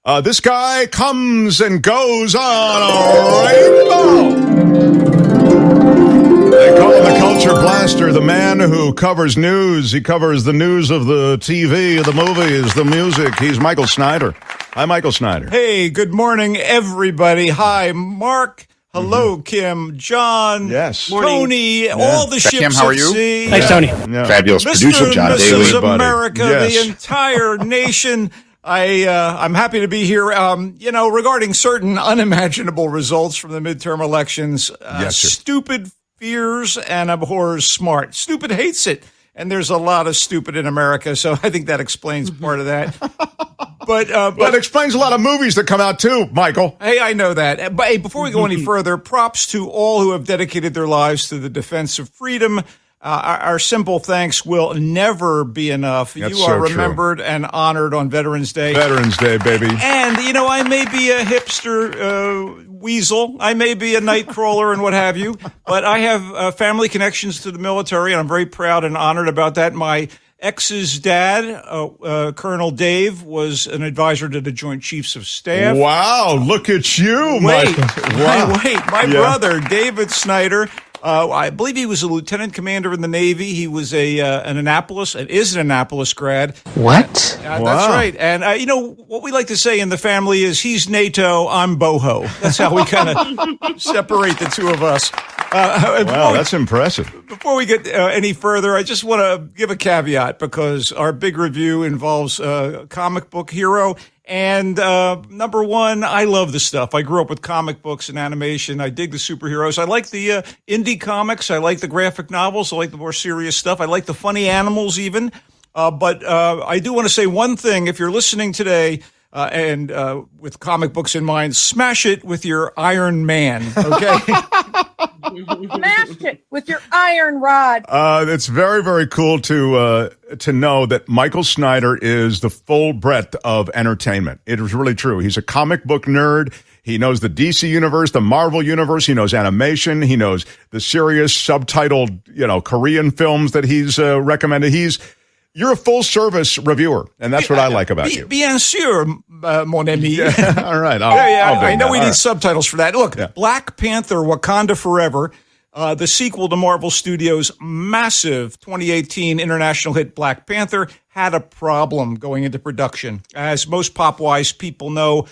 This guy comes and goes on a rainbow. They call him the Culture Blaster, the man who covers news. He covers the news of the TV, the movies, the music. He's Michael Snyder. Hi, Michael Snyder. Hey, good morning, everybody. Hi, Mark. Hello, Kim, John, Yes. Tony, all the ships Kim, how are at you? sea. Thanks, Tony. Yeah. Fabulous Mr. producer, and John Mrs. Daly. Everybody. America, Yes. the entire nation. I'm happy to be here. Regarding certain unimaginable results from the midterm elections, Yes, sir. stupid fears and abhors smart. Stupid hates it. And there's a lot of stupid in America, so I think that explains part of that. But That explains a lot of movies that come out, too, Michael. hey, I know that. But hey, before we go any further, props to all who have dedicated their lives to the defense of freedom. Our simple thanks will never be enough. That's you are so true. remembered and honored on Veterans Day. Veterans Day, baby. And, I may be a hipster weasel. I may be a night crawler and what have you. But I have family connections to the military, and I'm very proud and honored about that. My ex's dad, Colonel Dave, was an advisor to the Joint Chiefs of Staff. Wow, look at you, Wait, Michael. Wow. My Yeah. brother, David Snyder, I believe he was a lieutenant commander in the Navy. He was an Annapolis grad. What? That's Wow. right. And, what we like to say in the family is he's NATO, I'm boho. That's how we kind of separate the two of us. Wow, that's impressive. Before we get any further, I just want to give a caveat because our big review involves a comic book hero. And number one, I love the stuff. I grew up with comic books and animation. I dig the superheroes. I like the indie comics. I like the graphic novels. I like the more serious stuff. I like the funny animals even. But I do want to say one thing. If you're listening today and with comic books in mind, smash it with your Iron Man, okay? Smashed it with your iron rod. It's very, very cool to know that Michael Snyder is the full breadth of entertainment. It is really true. He's a comic book nerd. He knows the DC universe, the Marvel universe. He knows animation. He knows the serious subtitled, Korean films that he's recommended. You're a full service reviewer, and that's what I like about you. Bien sûr, mon ami. All right. I know we need All right. subtitles for that. Look, Black Panther Wakanda Forever, the sequel to Marvel Studios' massive 2018 international hit Black Panther, had a problem going into production. As most pop-wise people know,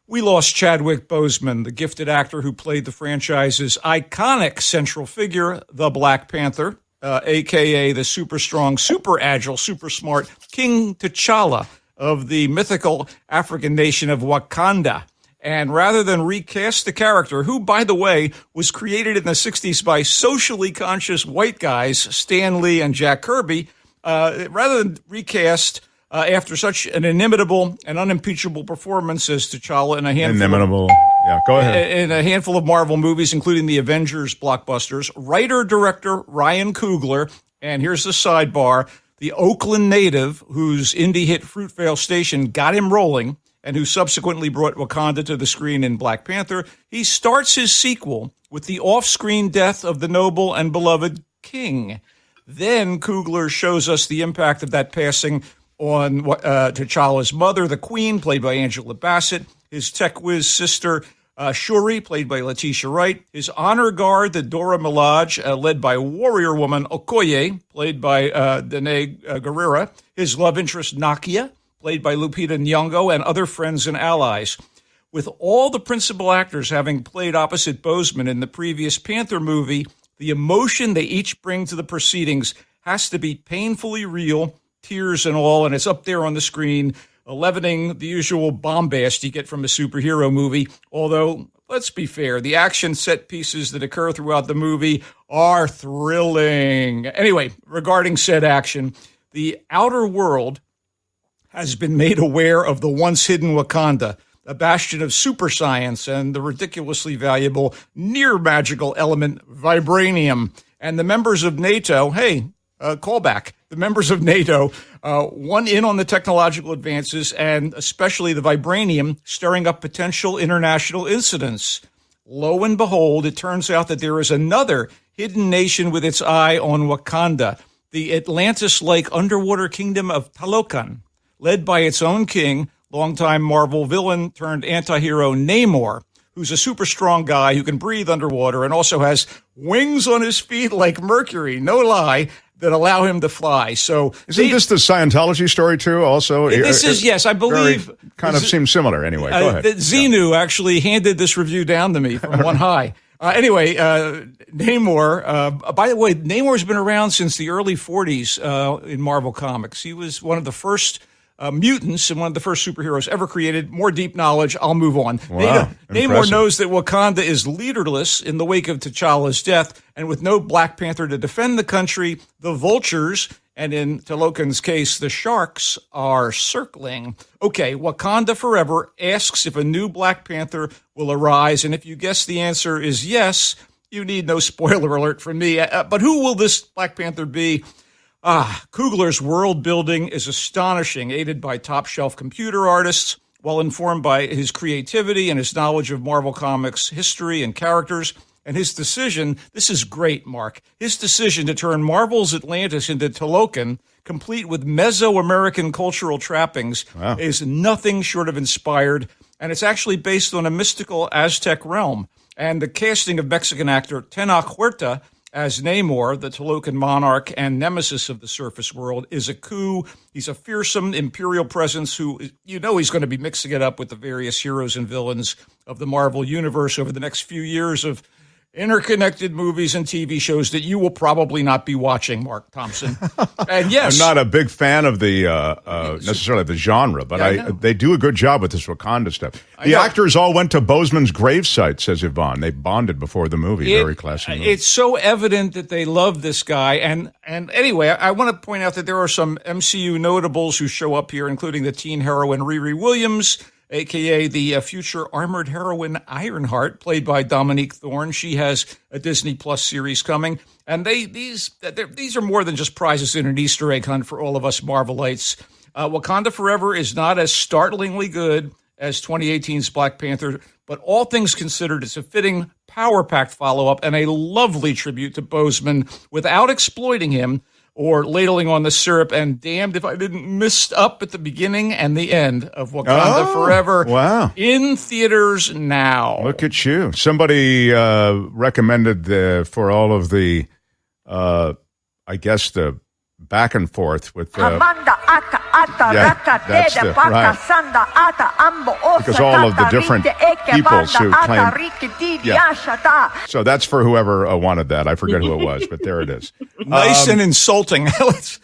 we lost Chadwick Boseman, the gifted actor who played the franchise's iconic central figure, the Black Panther, a.k.a. the super strong, super agile, super smart King T'Challa of the mythical African nation of Wakanda. And rather than recast the character, who, by the way, was created in the 60s by socially conscious white guys, Stan Lee and Jack Kirby, rather than recast after such an inimitable and unimpeachable performance as T'Challa in a handful Go ahead. in a handful of Marvel movies, including the Avengers blockbusters, writer-director Ryan Coogler, and here's the sidebar, the Oakland native whose indie hit Fruitvale Station got him rolling and who subsequently brought Wakanda to the screen in Black Panther, he starts his sequel with the off-screen death of the noble and beloved King. Then Coogler shows us the impact of that passing on T'Challa's mother, the Queen, played by Angela Bassett, his tech whiz sister, Shuri, played by Letitia Wright, his honor guard, the Dora Milaje, led by warrior woman Okoye, played by Danae Guerrera, his love interest Nakia, played by Lupita Nyong'o, and other friends and allies. With all the principal actors having played opposite Boseman in the previous Panther movie, the emotion they each bring to the proceedings has to be painfully real, tears and all, and it's up there on the screen, leavening the usual bombast you get from a superhero movie. Although, let's be fair, the action set pieces that occur throughout the movie are thrilling. Anyway, regarding said action, the outer world has been made aware of the once hidden Wakanda, a bastion of super science and the ridiculously valuable near magical element vibranium. And the members of NATO, callback. The members of NATO won in on the technological advances and especially the vibranium, stirring up potential international incidents. Lo and behold, it turns out that there is another hidden nation with its eye on Wakanda, the Atlantis-like underwater kingdom of Talokan, led by its own king, longtime Marvel villain turned anti-hero Namor, who's a super strong guy who can breathe underwater and also has wings on his feet like Mercury, no lie, that allow him to fly. So isn't this the Scientology story too? Also, this is, yes, I believe. Kind of seems similar. Anyway, go ahead. Xenu actually handed this review down to me from One High. Anyway, Namor. By the way, Namor's been around since the early '40s in Marvel Comics. He was one of the first mutants and one of the first superheroes ever created. More deep knowledge. I'll move on. Wow, Namor knows that Wakanda is leaderless in the wake of T'Challa's death, and with no Black Panther to defend the country, the vultures, and in Talokan's case, the sharks, are circling. Okay, Wakanda Forever asks if a new Black Panther will arise, and if you guess the answer is yes, you need no spoiler alert from me. But who will this Black Panther be? Coogler's world building is astonishing, aided by top-shelf computer artists, well informed by his creativity and his knowledge of Marvel Comics history and characters. And his decision, this is great, Mark, his decision to turn Marvel's Atlantis into Talokan, complete with Mesoamerican cultural trappings, is nothing short of inspired. And it's actually based on a mystical Aztec realm. And the casting of Mexican actor Tenoch Huerta as Namor, the Talokan monarch and nemesis of the surface world, is a coup. He's a fearsome imperial presence who, he's going to be mixing it up with the various heroes and villains of the Marvel universe over the next few years of interconnected movies and TV shows that you will probably not be watching, Mark Thompson. And yes, I'm not a big fan of the necessarily the genre, but they do a good job with this Wakanda stuff. The actors all went to Boseman's gravesite, says Yvonne. They bonded before the movie. Very classy movie. It's so evident that they love this guy. And anyway, I want to point out that there are some MCU notables who show up here, including the teen heroine Riri Williams, a.k.a. the future armored heroine Ironheart, played by Dominique Thorne. She has a Disney Plus series coming. And these are more than just prizes in an Easter egg hunt for all of us Marvelites. Wakanda Forever is not as startlingly good as 2018's Black Panther, but all things considered, it's a fitting, power-packed follow-up and a lovely tribute to Boseman without exploiting him or ladling on the syrup, and damned if I didn't miss up at the beginning and the end of Wakanda Forever. Wow. In theaters now. Look at you. Somebody recommended for all of the, I guess, the back and forth with because all of the different peoples who claim. So that's for whoever wanted that. I forget who it was, but there it is. Nice and insulting.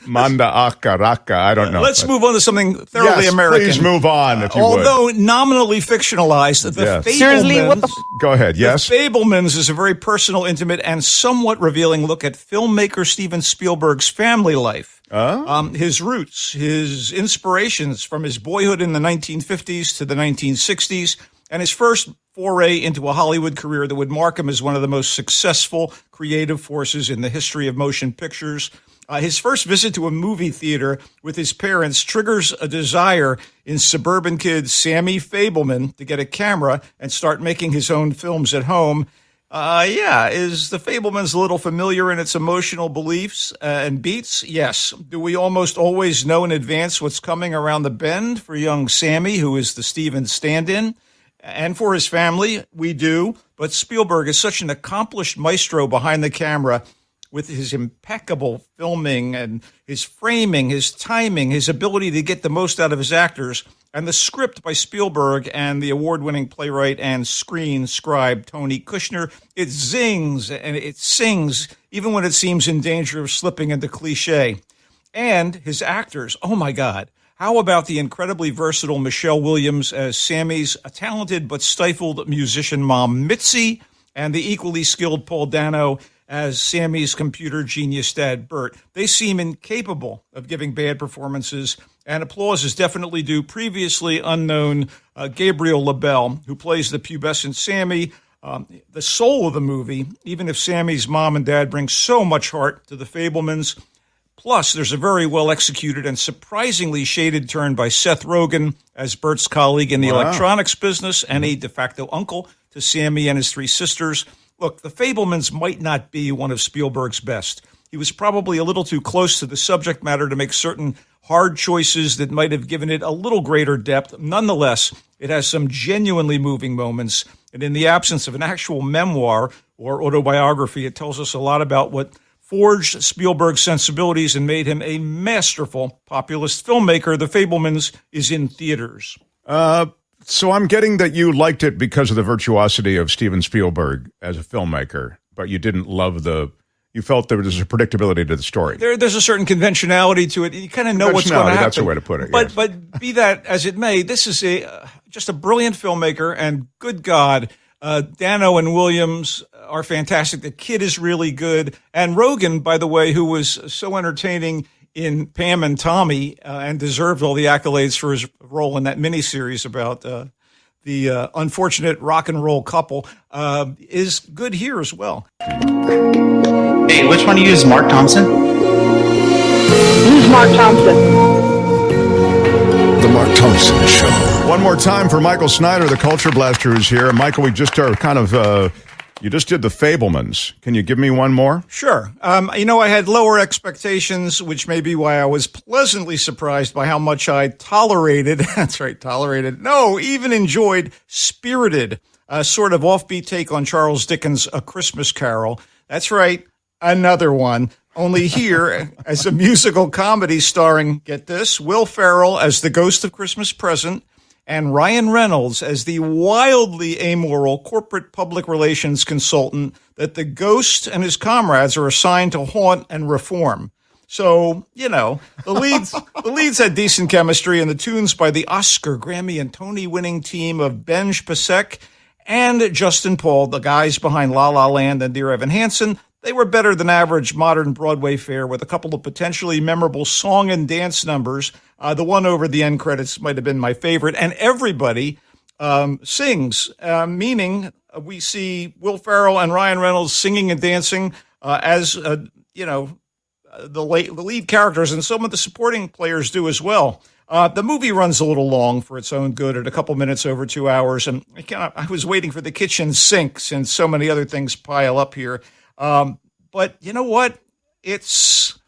Manda aka raka. I don't know. Let's move on to something thoroughly American. Please move on, if you Although would. nominally fictionalized, the Fablemans. Go ahead. Yes. The Fablemans is a very personal, intimate, and somewhat revealing look at filmmaker Steven Spielberg's family life. His roots, his inspirations from his boyhood in the 1950s to the 1960s, and his first foray into a Hollywood career that would mark him as one of the most successful creative forces in the history of motion pictures. His first visit to a movie theater with his parents triggers a desire in suburban kid Sammy Fableman to get a camera and start making his own films at home. Is the Fablemans a little familiar in its emotional beliefs and beats? Yes. Do we almost always know in advance what's coming around the bend for young Sammy, who is the Steven stand-in? And for his family, we do. But Spielberg is such an accomplished maestro behind the camera with his impeccable filming and his framing, his timing, his ability to get the most out of his actors, and the script by Spielberg and the award-winning playwright and screen scribe Tony Kushner. It zings and it sings, even when it seems in danger of slipping into cliche. And his actors, oh my God. How about the incredibly versatile Michelle Williams as Sammy's talented but stifled musician mom, Mitzi, and the equally skilled Paul Dano as Sammy's computer genius dad, Bert. They seem incapable of giving bad performances, and applause is definitely due previously unknown Gabriel LaBelle, who plays the pubescent Sammy, the soul of the movie, even if Sammy's mom and dad bring so much heart to the Fablemans. Plus, there's a very well-executed and surprisingly shaded turn by Seth Rogen as Bert's colleague in the electronics business and a de facto uncle to Sammy and his three sisters. Look, the Fablemans might not be one of Spielberg's best. He he was probably a little too close to the subject matter to make certain hard choices that might have given it a little greater depth. Nonetheless, it has some genuinely moving moments. And in the absence of an actual memoir or autobiography, it tells us a lot about what forged Spielberg's sensibilities and made him a masterful populist filmmaker. The Fabelmans is in theaters. So I'm getting that you liked it because of the virtuosity of Steven Spielberg as a filmmaker, but you didn't love you felt there was a predictability to the story. There's a certain conventionality to it. You kind of know what's going to happen. That's the way to put it. But, yes. but be that as it may, this is just a brilliant filmmaker, and good God, Dano and Williams are fantastic. The kid is really good. And Rogen, by the way, who was so entertaining in Pam and Tommy and deserved all the accolades for his role in that miniseries about the unfortunate rock and roll couple, is good here as well. Hey, which one of you is Mark Thompson? Who's Mark Thompson? The Mark Thompson Show. One more time for Michael Snyder, the Culture Blaster, who's here. Michael, we just are kind of, you just did the Fabelmans. Can you give me one more? Sure. I had lower expectations, which may be why I was pleasantly surprised by how much I tolerated. That's right, tolerated. No, even enjoyed Spirited, a sort of offbeat take on Charles Dickens' A Christmas Carol. That's right, another one. Only here as a musical comedy starring, get this, Will Ferrell as the ghost of Christmas Present and Ryan Reynolds as the wildly amoral corporate public relations consultant that the ghost and his comrades are assigned to haunt and reform. So, the leads had decent chemistry, and the tunes by the Oscar, Grammy, and Tony-winning team of Benj Pasek and Justin Paul, the guys behind La La Land and Dear Evan Hansen, they were better than average modern Broadway fare with a couple of potentially memorable song and dance numbers. The one over the end credits might have been my favorite. And everybody sings, meaning we see Will Ferrell and Ryan Reynolds singing and dancing as, the lead characters, and some of the supporting players do as well. The movie runs a little long for its own good at a couple minutes over 2 hours. And I was waiting for the kitchen sink since so many other things pile up here. But you know what? It's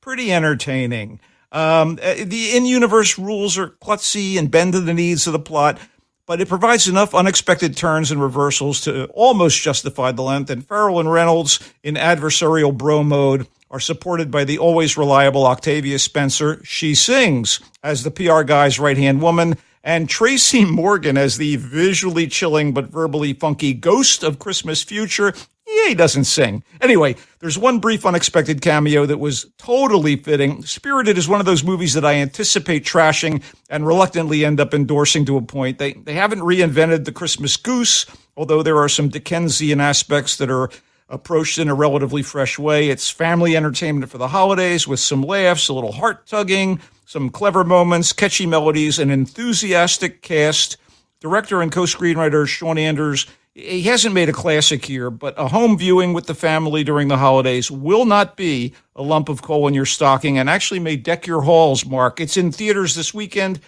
pretty entertaining. The in-universe rules are klutzy and bend to the needs of the plot, but it provides enough unexpected turns and reversals to almost justify the length. And Ferrell and Reynolds in adversarial bro mode are supported by the always reliable Octavia Spencer. She sings as the PR guy's right-hand woman, and Tracy Morgan as the visually chilling but verbally funky ghost of Christmas future. Yeah, he doesn't sing. Anyway, there's one brief unexpected cameo that was totally fitting. Spirited is one of those movies that I anticipate trashing and reluctantly end up endorsing to a point. They haven't reinvented the Christmas goose, although there are some Dickensian aspects that are approached in a relatively fresh way. It's family entertainment for the holidays with some laughs, a little heart-tugging, some clever moments, catchy melodies, an enthusiastic cast. Director and co-screenwriter Sean Anders, he hasn't made a classic here, but a home viewing with the family during the holidays will not be a lump of coal in your stocking and actually may deck your halls, Mark. It's in theaters this weekend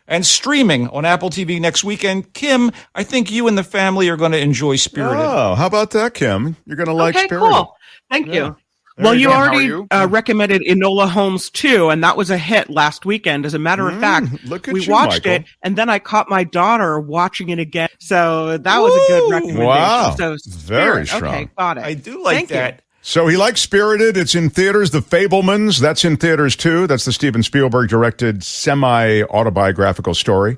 and streaming on Apple TV next weekend. Kim, I think you and the family are going to enjoy Spirited. Oh, how about that, Kim? You're going to like Spirited. Okay, cool. Thank you. Well, you already recommended Enola Holmes 2, and that was a hit last weekend. As a matter of fact, we watched Michael. it, and then I caught my daughter watching it again. So that was a good recommendation. Wow. So Very strong. Okay, got it. I do like that. So he likes Spirited. It's in theaters. The Fabelmans, that's in theaters too. That's the Steven Spielberg directed semi-autobiographical story.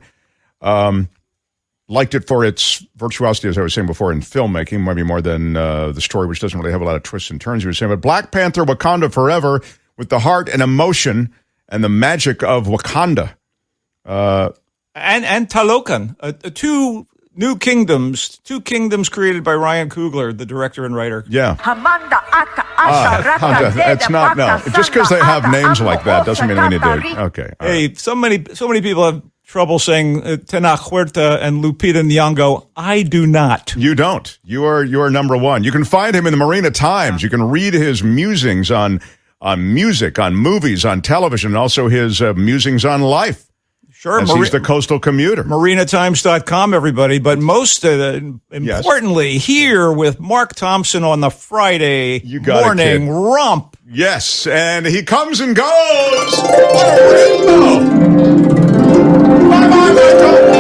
Liked it for its virtuosity, as I was saying before, in filmmaking, maybe more than the story, which doesn't really have a lot of twists and turns, you were saying. But Black Panther, Wakanda Forever, with the heart and emotion and the magic of Wakanda. And Talokan, two kingdoms created by Ryan Coogler, the director and writer. Yeah. It's not, no. Just because they have names like that doesn't mean we need to. Okay. Hey, so many people have trouble saying Tena Huerta and Lupita Nyong'o. I do not. You don't. You are number one. You can find him in the Marina Times. You can read his musings on music, on movies, on television, and also his musings on life. Sure. As he's the coastal commuter. MarinaTimes.com, everybody. But most importantly, here with Mark Thompson on the Friday morning rump. Yes, and he comes and goes. What a rainbow! Bye-bye, Michael.